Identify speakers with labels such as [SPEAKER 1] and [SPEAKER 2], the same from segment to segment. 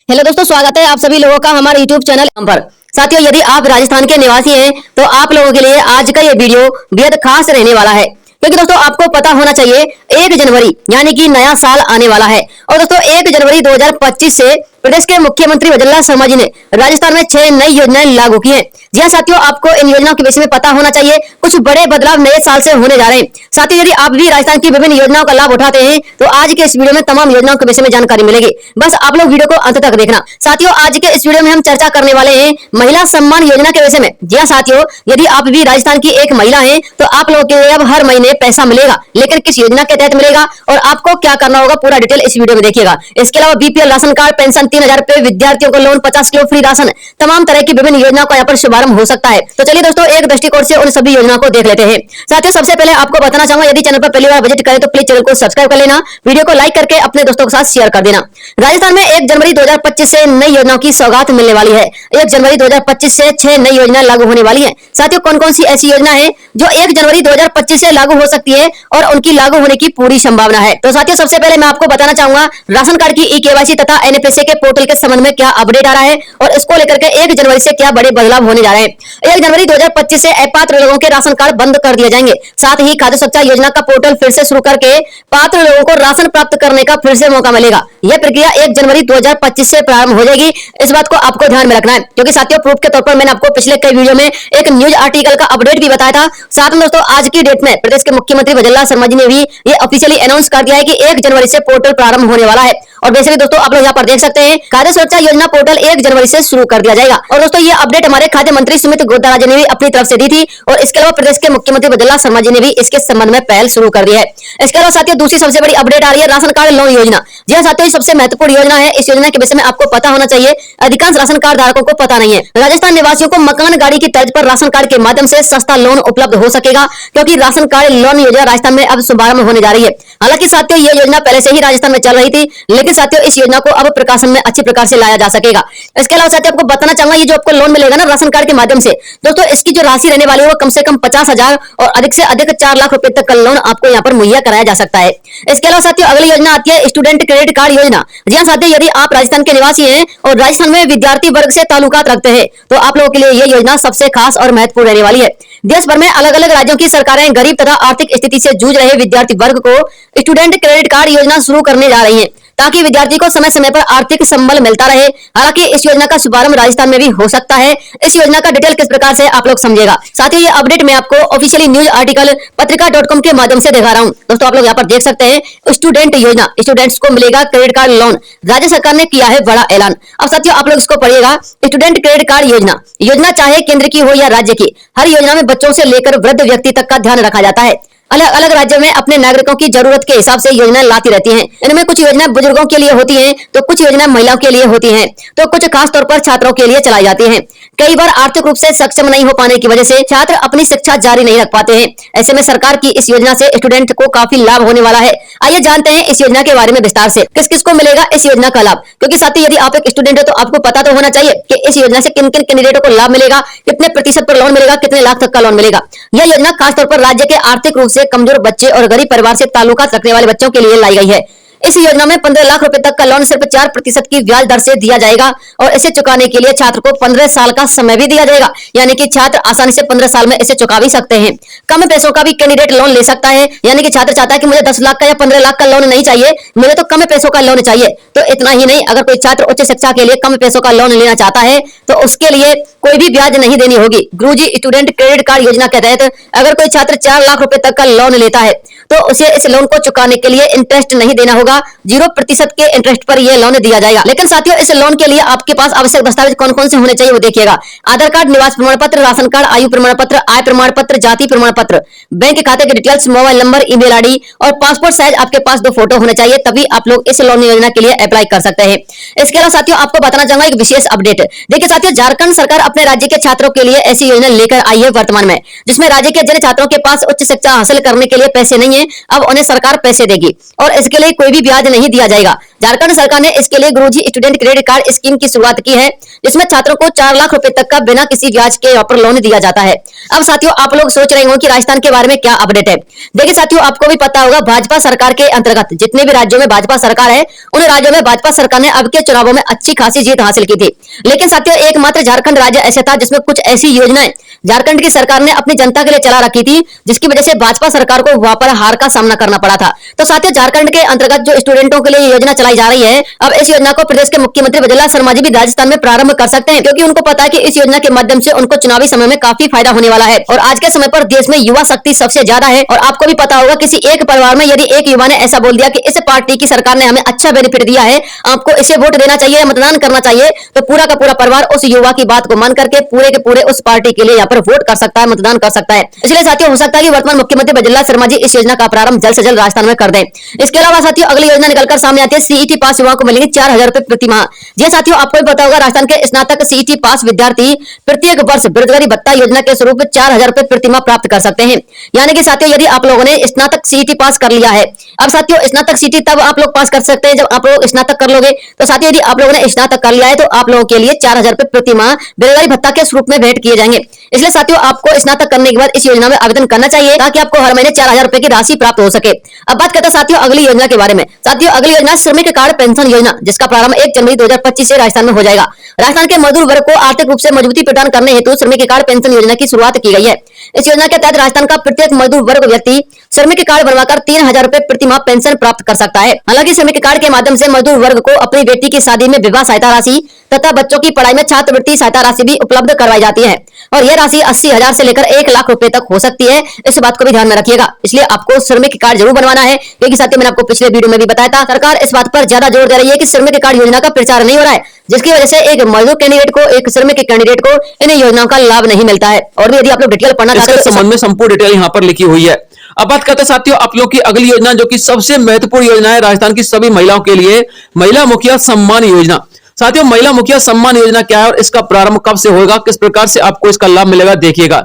[SPEAKER 1] Hello दोस्तों, स्वागत है आप सभी लोगों का हमारे यूट्यूब चैनल पर। साथियों, यदि आप राजस्थान के निवासी हैं तो आप लोगों के लिए आज का ये वीडियो बेहद खास रहने वाला है, क्योंकि दोस्तों आपको पता होना चाहिए 1 जनवरी यानी कि नया साल आने वाला है। और दोस्तों 1 जनवरी 2025 से प्रदेश के मुख्यमंत्री वजल्लाल शर्मा जी ने राजस्थान में 6 नई योजनाएं लागू की हैं। जी हाँ साथियों, आपको इन योजनाओं के विषय में पता होना चाहिए। कुछ बड़े बदलाव नए साल से होने जा रहे हैं। साथियों, यदि आप भी राजस्थान की विभिन्न योजनाओं का लाभ उठाते हैं तो आज के इस वीडियो में तमाम योजनाओं के विषय में जानकारी मिलेगी। बस आप लोग वीडियो को अंत तक देखना। साथियों, आज के इस वीडियो में हम चर्चा करने वाले हैं महिला सम्मान योजना के विषय में। जी हाँ साथियों, यदि आप भी राजस्थान की एक महिला है तो आप लोगों के लिए अब हर महीने पैसा मिलेगा, लेकिन किस योजना के तहत मिलेगा और आपको क्या करना होगा, पूरा डिटेल इस वीडियो में देखिएगा। इसके अलावा बीपीएल राशन कार्ड, पेंशन 3000 रुपए, विद्यार्थियों को लोन 50 किलो फ्री राशन, तमाम तरह की विभिन्न योजनाओं का यहाँ पर शुभारंभ हो सकता है। तो चलिए दोस्तों, एक दृष्टिकोण से उन सभी योजनाओं को देख लेते हैं। साथियों, सबसे पहले आपको बताना चाहूंगा, यदि चैनल पर पहली बार विजिट करें तो प्लीज चैनल को सब्सक्राइब कर लेना, वीडियो को लाइक करके अपने दोस्तों के साथ शेयर कर देना। राजस्थान में 1 जनवरी 2025 से नई योजनाओं की सौगात मिलने वाली है। 1 जनवरी 2025 से 6 नई योजनाएं लागू होने वाली है। साथियों, कौन कौन सी ऐसी योजना है जो 1 जनवरी 2025 से लागू हो सकती है और उनकी लागू होने की पूरी संभावना है। तो साथियों, सबसे पहले मैं आपको बताना चाहूंगा राशन कार्ड की ई-केवाईसी तथा एनपीएसए के पोर्टल के संबंध में क्या अपडेट आ रहा है और इसको लेकर के 1 जनवरी से क्या बड़े बदलाव होने जा रहे हैं। 1 जनवरी 2025 से अपात्र लोगों के राशन कार्ड बंद कर दिए जाएंगे। साथ ही खाद्य सुरक्षा योजना का पोर्टल फिर से शुरू करके पात्र लोगों को राशन प्राप्त करने का फिर से मौका मिलेगा। यह प्रक्रिया 1 जनवरी 2025 से प्रारंभ हो जाएगी। इस बात को आपको ध्यान में रखना है, क्योंकि साथियों प्रूफ के तौर पर मैंने आपको पिछले कई वीडियो में एक न्यूज आर्टिकल का अपडेट भी बताया था। साथ में दोस्तों आज की डेट में प्रदेश के मुख्यमंत्री वजल्लाल शर्मा जी ने भी ये ऑफिशियली अनाउंस कर दिया है कि 1 जनवरी से पोर्टल प्रारंभ होने वाला है। और वैसे भी दोस्तों आप लोग यहाँ पर देख सकते हैं खाद्य सुरक्षा योजना पोर्टल 1 जनवरी से शुरू कर दिया जाएगा। और दोस्तों ये अपडेट हमारे खाद्य मंत्री सुमित गोदारा जी ने भी अपनी तरफ से दी थी और इसके अलावा प्रदेश के मुख्यमंत्री वजल्लाल शर्मा जी ने भी इसके संबंध में पहल शुरू कर दी है। इसके अलावा साथियों दूसरी सबसे बड़ी अपडेट आ रही है राशन कार्ड लोन योजना। जी हाँ साथियों, सबसे महत्वपूर्ण योजना है। इस योजना के विषय में आपको पता होना चाहिए, अधिकांश राशन कार्ड धारकों को पता नहीं है। राजस्थान निवासियों को मकान गाड़ी की तर्ज पर राशन कार्ड के माध्यम से सस्ता लोन उपलब्ध हो सकेगा, क्योंकि राशन कार्ड लोन योजना राजस्थान में अब शुभारंभ होने जा रही है। हालांकि साथियों ये योजना पहले से ही राजस्थान में चल रही थी, लेकिन साथियों इस योजना को अब प्रकाशन में अच्छी प्रकार से लाया जा सकेगा। इसके अलावा साथियों आपको बताना चाहूंगा, ये जो आपको लोन मिलेगा ना राशन कार्ड के माध्यम से, दोस्तों इसकी जो राशि रहने वाली है वो कम से कम 50,000 और अधिक से अधिक 4 लाख रुपए तक का लोन आपको यहाँ पर मुहैया कराया जा सकता है। इसके अलावा साथियों अगली योजना आती है स्टूडेंट क्रेडिट कार्ड योजना। जी हाँ साथियों, यदि आप राजस्थान के निवासी हैं और राजस्थान में विद्यार्थी वर्ग से ताल्लुकात रखते हैं तो आप लोगों के लिए ये योजना सबसे खास और महत्वपूर्ण रहने वाली है। देश भर में अलग अलग राज्यों की सरकारें गरीब तथा आर्थिक स्थिति से जूझ रहे विद्यार्थी वर्ग को स्टूडेंट क्रेडिट कार्ड योजना शुरू करने जा रही है, ताकि विद्यार्थी को समय समय पर आर्थिक संबल मिलता रहे। हालांकि इस योजना का शुभारंभ राजस्थान में भी हो सकता है। इस योजना का डिटेल किस प्रकार से आप लोग समझेगा। साथियों ये अपडेट मैं आपको ऑफिशियली न्यूज आर्टिकल पत्रिका.com के माध्यम से दिखा रहा हूं। दोस्तों आप लोग यहाँ पर देख सकते हैं स्टूडेंट योजना, स्टूडेंट्स को मिलेगा क्रेडिट कार्ड लोन। राज्य सरकार ने किया है बड़ा ऐलान। अब साथियों आप लोग इसको पढ़िएगा, स्टूडेंट क्रेडिट कार्ड योजना। योजना चाहे केंद्र की हो या राज्य की, हर योजना में बच्चों से लेकर वृद्ध व्यक्ति तक का ध्यान रखा जाता है। अलग अलग राज्यों में अपने नागरिकों की जरूरत के हिसाब से योजनाएं लाती रहती हैं। इनमें कुछ योजनाएं बुजुर्गों के लिए होती हैं तो कुछ योजनाएं महिलाओं के लिए होती हैं, तो कुछ खास तौर पर छात्रों के लिए चलाई जाती हैं। कई बार आर्थिक रूप से सक्षम नहीं हो पाने की वजह से छात्र अपनी शिक्षा जारी नहीं रख पाते हैं। ऐसे में सरकार की इस योजना से स्टूडेंट को काफी लाभ होने वाला है। आइए जानते हैं इस योजना के बारे में विस्तार से, किस किस को मिलेगा इस योजना का लाभ। क्योंकि साथियों यदि आप एक स्टूडेंट है तो आपको पता तो होना चाहिए कि इस योजना से किन किन कैंडिडेटों को लाभ मिलेगा, कितने प्रतिशत पर लोन मिलेगा, कितने लाख तक का लोन मिलेगा। यह योजना खासतौर पर राज्य के आर्थिक रूप से कमजोर बच्चे और गरीब परिवार से ताल्लुकात रखने वाले बच्चों के लिए लाई गई है। इस योजना में 15 लाख रुपए तक का लोन सिर्फ 4% की ब्याज दर से दिया जाएगा और इसे चुकाने के लिए छात्र को 15 साल का समय भी दिया जाएगा, यानी कि छात्र आसानी से 15 साल में इसे चुका भी सकते हैं। कम पैसों का भी कैंडिडेट लोन ले सकता है, यानी कि छात्र चाहता है कि मुझे 10 लाख का या 15 लाख का लोन नहीं चाहिए, मुझे तो कम पैसों का लोन चाहिए। तो इतना ही नहीं, अगर कोई छात्र उच्च शिक्षा के लिए कम पैसों का लोन लेना चाहता है तो उसके लिए कोई भी ब्याज नहीं देनी होगी। गुरुजी स्टूडेंट क्रेडिट कार्ड योजना के तहत अगर कोई छात्र 4 लाख रुपए तक का लोन लेता है तो उसे इस लोन को चुकाने के लिए इंटरेस्ट नहीं देना होगा। 0% के इंटरेस्ट पर यह लोन दिया जाएगा। लेकिन साथियों इस लोन के लिए आपके पास आवश्यक दस्तावेज कौन कौन से होने चाहिए वो देखिएगा। आधार कार्ड, निवास प्रमाण पत्र, राशन कार्ड, आयु प्रमाण पत्र, आय प्रमाण पत्र, जाति प्रमाण पत्र, बैंक खाते के details, mobile number, email ID और पासपोर्ट साइज आपके पास 2 फोटो होने चाहिए, तभी आप लोग इस लोन योजना के लिए अप्लाई कर सकते हैं। इसके अलावा साथियों आपको बताना चाहूंगा एक विशेष अपडेट। देखिए साथियों, झारखंड सरकार अपने राज्य के छात्रों के लिए ऐसी योजना लेकर आई है वर्तमान में, जिसमें राज्य के जिन छात्रों के पास उच्च शिक्षा हासिल करने के लिए पैसे नहीं है हैं अब उन्हें सरकार पैसे देगी और इसके लिए कोई भी ब्याज नहीं दिया जाएगा। झारखंड सरकार ने इसके लिए गुरुजी स्टूडेंट क्रेडिट कार्ड स्कीम की शुरुआत की है, जिसमें छात्रों को 4 लाख रुपए तक का बिना किसी ब्याज के यहाँ पर लोन दिया जाता है। अब साथियों आप लोग सोच रहे होंगे कि राजस्थान के बारे में क्या अपडेट है। देखिए साथियों, आपको भी पता होगा भाजपा सरकार के अंतर्गत जितने भी राज्यों में भाजपा सरकार है उन राज्यों में भाजपा सरकार ने अब के चुनावों में अच्छी खासी जीत हासिल की थी। लेकिन साथियों एकमात्र झारखंड राज्य ऐसा था जिसमें कुछ ऐसी योजनाएं झारखंड की सरकार ने अपनी जनता के लिए चला रखी थी, जिसकी वजह से भाजपा सरकार को वहां पर हार का सामना करना पड़ा था। तो साथियों झारखंड के अंतर्गत जो स्टूडेंटों के लिए योजना चलाई जा रही है, अब इस योजना को प्रदेश के मुख्यमंत्री बजरंग शर्मा जी भी राजस्थान में प्रारंभ कर सकते हैं, क्योंकि उनको पता है कि इस योजना के माध्यम से उनको चुनावी समय में काफी फायदा होने वाला है। और आज के समय पर देश में युवा शक्ति सबसे ज्यादा है। और आपको भी पता होगा किसी एक परिवार में यदि एक युवा ने ऐसा बोल दिया कि इस पार्टी की सरकार ने हमें अच्छा बेनिफिट दिया है, आपको इसे वोट देना चाहिए, मतदान करना चाहिए, तो पूरा का पूरा परिवार उस युवा की बात को मान करके पूरे के पूरे उस पार्टी के लिए यहाँ पर वोट कर सकता है, मतदान कर सकता है। इसलिए साथियों हो सकता है कि वर्तमान मुख्यमंत्री बजरंग शर्मा जी इस योजना का प्रारंभ जल्द से जल्द राजस्थान में कर दें। इसके अलावा साथियों अगली योजना निकलकर सामने आती है, सीईटी पास युवाओं को मिलेंगे 4000 रुपए प्रति माह। जी साथियों आपको भी पता होगा राजस्थान के स्नातक सीईटी पास विद्यार्थी प्रत्येक वर्ष बेरोजगारी भत्ता योजना के स्वरूप 4000 रुपए प्रति माह प्राप्त कर सकते हैं। यानी कि साथियों यदि आप लोगों ने स्नातक सीईटी पास कर लिया है, अब साथियों स्नातक सीईटी तब आप लोग पास कर सकते हैं जब आप लोग स्नातक कर लोगे। तो साथियों यदि आप लोगों ने स्नातक कर लिया है तो आप लोगों के लिए 4000 रुपए प्रति माह बेरोजगारी भत्ता के स्वरूप में भेंट किए जाएंगे। इसलिए साथियों आपको स्नातक करने के बाद इस योजना में आवेदन करना चाहिए ताकि आपको हर महीने 4000 रुपए की राशि प्राप्त हो सके। अब बात करते हैं साथियों अगली योजना के बारे में। साथियों अगली योजना श्रमिक कार्ड पेंशन योजना, जिसका प्रारंभ 1 जनवरी 2025 से राजस्थान में हो जाएगा। राजस्थान के मजदूर वर्ग को आर्थिक रूप से मजबूती प्रदान करने हेतु श्रमिक कार्ड पेंशन योजना की शुरुआत की गई है। इस योजना के तहत राजस्थान का प्रत्येक मजदूर वर्ग व्यक्ति श्रमिक कार्ड बनवाकर 3000 रुपए प्रति माह पेंशन प्राप्त कर सकता है। हालांकि श्रमिक कार्ड के माध्यम से मजदूर वर्ग को अपनी बेटी की शादी में विवाह सहायता राशि तथा बच्चों की पढ़ाई में छात्रवृत्ति सहायता राशि भी उपलब्ध करवाई जाती है और यह राशि 80,000 से लेकर 1 लाख रुपए तक हो सकती है। इस बात को भी ध्यान में रखिएगा। इसलिए आपको श्रमिक कार्ड जरूर बनवाना है, क्योंकि साथियों मैंने आपको पिछले वीडियो में भी बताया था सरकार इस बात पर ज्यादा जोर दे रही है कि श्रमिक कार्ड योजना का प्रचार नहीं हो रहा है, जिसकी वजह से एक मजदूर कैंडिडेट को एक श्रमिक कैंडिडेट को इन योजनाओं का लाभ नहीं मिलता है। और भी यदि आप लोग डिटेल पढ़ना चाहते हैं
[SPEAKER 2] इसके संबंध में संपूर्ण डिटेल यहाँ पर लिखी हुई है। अब बात करते हैं साथियों आप लोग की अगली योजना, जो कि सबसे महत्वपूर्ण योजना है राजस्थान की सभी महिलाओं के लिए, महिला मुखिया सम्मान योजना। साथियों महिला मुखिया सम्मान योजना क्या है और इसका प्रारंभ कब से होगा, किस प्रकार से आपको इसका लाभ मिलेगा, देखिएगा।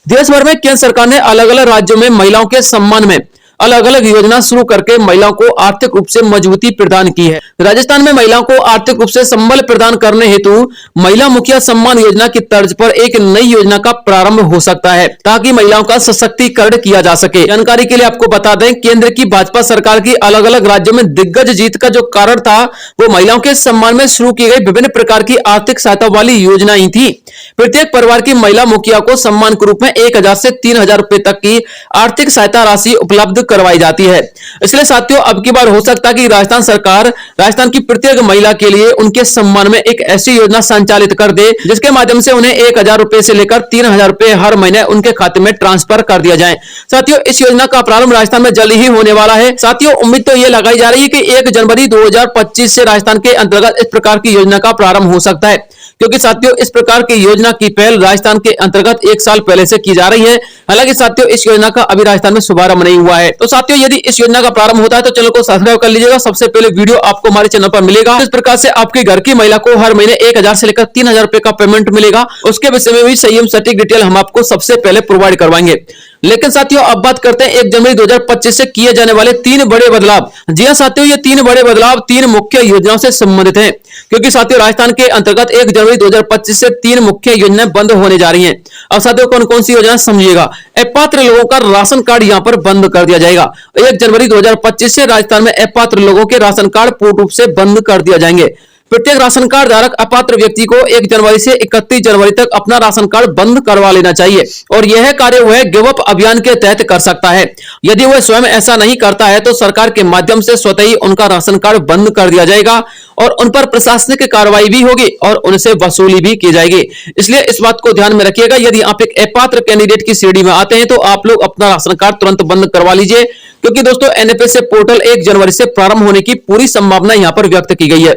[SPEAKER 2] देश भर में केंद्र सरकार ने अलग अलग राज्यों में महिलाओं के सम्मान में अलग अलग योजना शुरू करके महिलाओं को आर्थिक रूप से मजबूती प्रदान की है। राजस्थान में महिलाओं को आर्थिक रूप से संबल प्रदान करने हेतु महिला मुखिया सम्मान योजना की तर्ज पर एक नई योजना का प्रारंभ हो सकता है, ताकि महिलाओं का सशक्तिकरण किया जा सके। जानकारी के लिए आपको बता दें, केंद्र की भाजपा सरकार की अलग अलग राज्यों में दिग्गज जीत का जो कारण था वो महिलाओं के सम्मान में शुरू की गई विभिन्न प्रकार की आर्थिक सहायता वाली योजनाएं थी। प्रत्येक परिवार की महिला मुखिया को सम्मान के रूप में 1000 से 3000 रुपए तक की आर्थिक सहायता राशि उपलब्ध करवाई जाती है। इसलिए साथियों अब की बार हो सकता है कि राजस्थान सरकार राजस्थान की प्रत्येक महिला के लिए उनके सम्मान में एक ऐसी योजना संचालित कर दे जिसके माध्यम से उन्हें 1000 रुपए से लेकर 3000 रुपए हर महीने उनके खाते में ट्रांसफर कर दिया जाए। साथियों इस योजना का प्रारंभ राजस्थान में जल्द ही होने वाला है। साथियों उम्मीद तो ये लगाई जा रही है कि 1 जनवरी 2025 से राजस्थान के अंतर्गत इस प्रकार की योजना का प्रारंभ हो सकता है, क्योंकि साथियों इस प्रकार की योजना की पहल राजस्थान के अंतर्गत 1 साल पहले से की जा रही है। हालांकि साथियों इस योजना का अभी राजस्थान में शुभारंभ नहीं हुआ है। तो साथियों यदि इस योजना का प्रारंभ होता है तो चैनल को सब्सक्राइब कर लीजिएगा, सबसे पहले वीडियो आपको हमारे चैनल पर मिलेगा। इस प्रकार से आपके घर की महिला को हर महीने 1000 से लेकर 3000 रुपए का पेमेंट मिलेगा। उसके विषय में भी सही एवं सटीक डिटेल हम आपको सबसे पहले प्रोवाइड करवाएंगे। लेकिन साथियों अब बात करते हैं 1 जनवरी 2025 से किए जाने वाले 3 बड़े बदलाव। जी हां साथियों, ये 3 बड़े बदलाव 3 मुख्य योजनाओं से संबंधित हैं, क्योंकि साथियों राजस्थान के अंतर्गत 1 जनवरी 2025 से 3 मुख्य योजनाएं बंद होने जा रही हैं। अब साथियों कौन कौन सी योजना समझिएगा। अपात्र लोगों का राशन कार्ड यहां पर बंद कर दिया जाएगा। 1 जनवरी 2025 से राजस्थान में अपात्र लोगों के राशन कार्ड पूर्ण रूप से बंद कर दिया जाएंगे। प्रत्येक राशन कार्ड धारक अपात्र व्यक्ति को 1 जनवरी से 31 जनवरी तक अपना राशन कार्ड बंद करवा लेना चाहिए और यह कार्य वह गिव अप अभियान के तहत कर सकता है। यदि वह स्वयं ऐसा नहीं करता है तो सरकार के माध्यम से स्वतः ही उनका राशन कार्ड बंद कर दिया जाएगा और उन पर प्रशासनिक कार्रवाई भी होगी और उनसे वसूली भी की जाएगी। इसलिए इस बात को ध्यान में रखिएगा, यदि आप एक अपात्र कैंडिडेट की श्रेणी में आते हैं तो आप लोग अपना राशन कार्ड तुरंत बंद करवा लीजिए, क्योंकि दोस्तों एनएफएसए पोर्टल 1 जनवरी से प्रारंभ होने की पूरी संभावना यहां पर व्यक्त की गई है।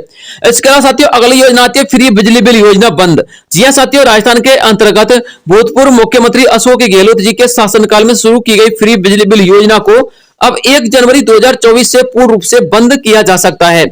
[SPEAKER 2] इसके अलावा साथियों अगली योजना आती है फ्री बिजली बिल योजना बंद। जी हां साथियों, राजस्थान के अंतर्गत भूतपूर्व मुख्यमंत्री अशोक गहलोत जी के शासनकाल में शुरू की गई फ्री बिजली बिल योजना को अब 1 जनवरी 2024 से पूर्ण रूप से बंद किया जा सकता है।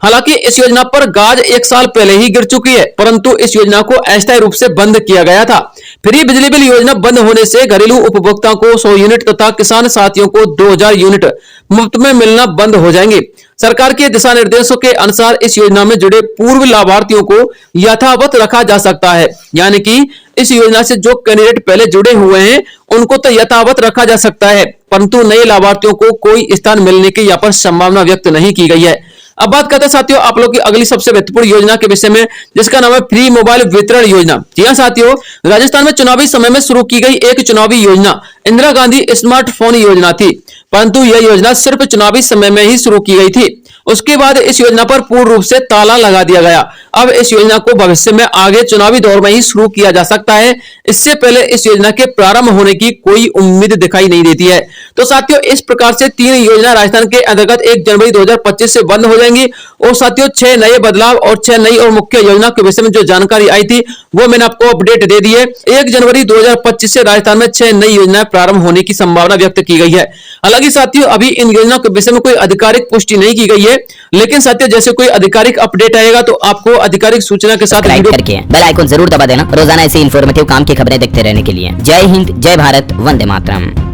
[SPEAKER 2] हालांकि इस योजना पर गाज 1 साल पहले ही गिर चुकी है, परंतु इस योजना को अस्थायी रूप से बंद किया गया था। फ्री बिजली बिल योजना बंद होने से घरेलू उपभोक्ताओं को 100 यूनिट तथा किसान साथियों को 2000 यूनिट मुफ्त में मिलना बंद हो जाएंगे। सरकार के दिशा निर्देशों के अनुसार इस योजना में जुड़े पूर्व लाभार्थियों को यथावत रखा जा सकता है, यानी कि इस योजना से जो कैंडिडेट पहले जुड़े हुए हैं उनको तो यथावत रखा जा सकता है, परंतु नए लाभार्थियों को कोई स्थान मिलने की यहाँ पर संभावना व्यक्त नहीं की गई है। अब बात करते हैं साथियों आप लोग की अगली सबसे महत्वपूर्ण योजना के विषय में, जिसका नाम है फ्री मोबाइल वितरण योजना। जी हां साथियों, राजस्थान में चुनावी समय में शुरू की गई एक चुनावी योजना इंदिरा गांधी स्मार्टफोन योजना थी, परंतु यह योजना सिर्फ चुनावी समय में ही शुरू की गई थी। उसके बाद इस योजना पर पूर्ण रूप से ताला लगा दिया गया। अब इस योजना को भविष्य में आगे चुनावी दौर में ही शुरू किया जा सकता है। इससे पहले इस योजना के प्रारंभ होने की कोई उम्मीद दिखाई नहीं देती है। तो साथियों इस प्रकार से 3 योजना राजस्थान के अंतर्गत 1 जनवरी 2025 से बंद हो जाएंगी। और साथियों 6 नए बदलाव और 6 नई और मुख्य योजना के विषय में जो जानकारी आई थी वो मैंने आपको अपडेट दे दी है। 1 जनवरी 2025 से राजस्थान में 6 नई योजनाएं प्रारंभ होने की संभावना व्यक्त की गई है। हालांकि साथियों अभी इन योजनाओं के विषय में कोई आधिकारिक पुष्टि नहीं की गई है, लेकिन साथियों जैसे कोई आधिकारिक अपडेट आएगा तो आपको आधिकारिक सूचना के साथ
[SPEAKER 3] सब्सक्राइब करके बेल आइकन जरूर दबा देना रोजाना ऐसे इन्फॉर्मेटिव काम की खबरें देखते रहने के लिए। जय हिंद, जय भारत, वंदे मातरम।